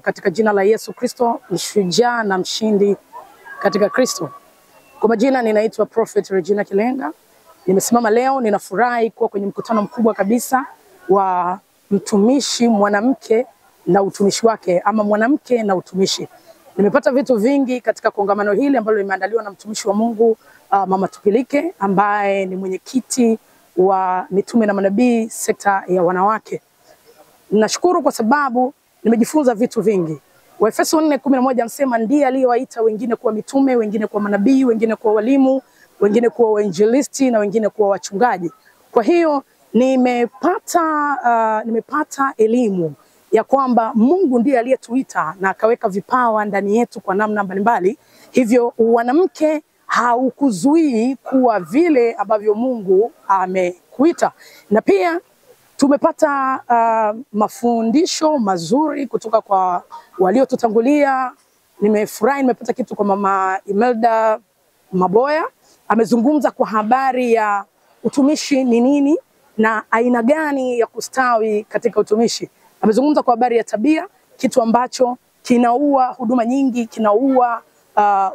Katika jina la Yesu Kristo, shujaa na mshindi katika Kristo. Kwa majina ninaitwa Prophet Regina Kilenga. Nimesimama leo, ninafurahi kuwa kwenye mkutano mkubwa kabisa wa mtumishi mwanamke na utumishi wake, ama mwanamke na utumishi. Nimepata vitu vingi katika kongamano hili ambalo limeandaliwa na mtumishi wa Mungu Mama Tupilike, ambaye ni mwenyekiti wa mitume na manabii sekta ya wanawake. Nashukuru kwa sababu nimejifunza vitu vingi. Waefeso 4:11 anasema ndiye aliyewaita wengine kuwa mitume, wengine kuwa manabii, wengine kuwa walimu, wengine kuwa wainjilisti na wengine kuwa wachungaji. Kwa hiyo nimepata elimu ya kwamba Mungu ndiye aliyetuita na akaweka vipawa ndani yetu kwa namna mbalimbali. Hivyo wanamke haukuzuii kuwa vile ambavyo Mungu amekuita. Na pia tumepata mafundisho mazuri kutoka kwa waliotutangulia. Nimefurahi, nimepata kitu kwa Mama Imelda Maboya. Amezungumza kwa habari ya utumishi ni nini na aina gani ya kustawi katika utumishi. Amezungumza kwa habari ya tabia, kitu ambacho kinaua huduma nyingi, kinaua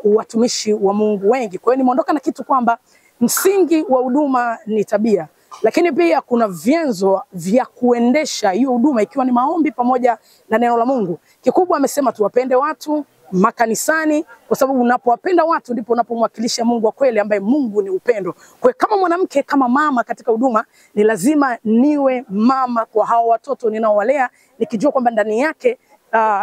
watumishi wa Mungu wengi. Kwa hiyo nimeondoka na kitu kwamba msingi wa huduma ni tabia. Lakini pia kuna vyanzo vya kuendesha hiyo huduma, ikiwa ni maombi pamoja na neno la Mungu. Kikubwa amesema tuwapende watu makanisani, kwa sababu unapowapenda watu ndipo unapomwakilisha Mungu wa kweli, ambaye Mungu ni upendo. Kwa hiyo kama mwanamke, kama mama katika huduma, ni lazima niwe mama kwa hao watoto ninaowalea, nikijua kwamba ndani yake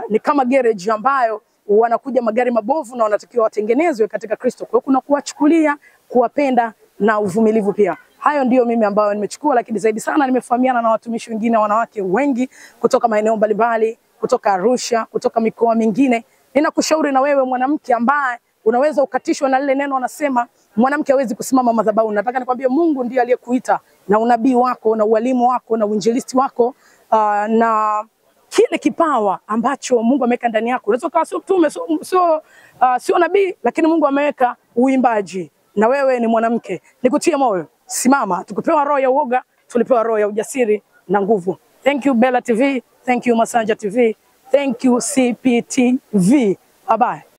ni kama garage ambayo wanakuja magari mabovu na wanatakiwa watengenezwe katika Kristo. Kwa hiyo kuna kuwachukulia, kuwapenda na uvumilivu pia. Hayo ndio mimi ambayo nimechukua, lakini zaidi sana nimefahamiana na watumishi wengine wanawake wengi kutoka maeneo mbalimbali, kutoka Arusha, kutoka mikoa mingine. Ninakushauri na wewe mwanamke ambaye unaweza ukatishwa na lile neno wanasema mwanamke hawezi kusimama madhabahu. Nataka nikwambie Mungu ndiye aliyekuita na unabii wako na ualimu wako na uinjilisti wako na kile kipawa ambacho Mungu ameweka ndani yako. Unaweza kuwa sio mtume, sio nabii, lakini Mungu ameweka uimbaji na wewe ni mwanamke. Nikutie moyo, simama. Tukupewa roho ya uoga, tulipewa roho ya ujasiri na nguvu. Thank you Bella TV, thank you Masanja TV, thank you CPTV. Bye bye.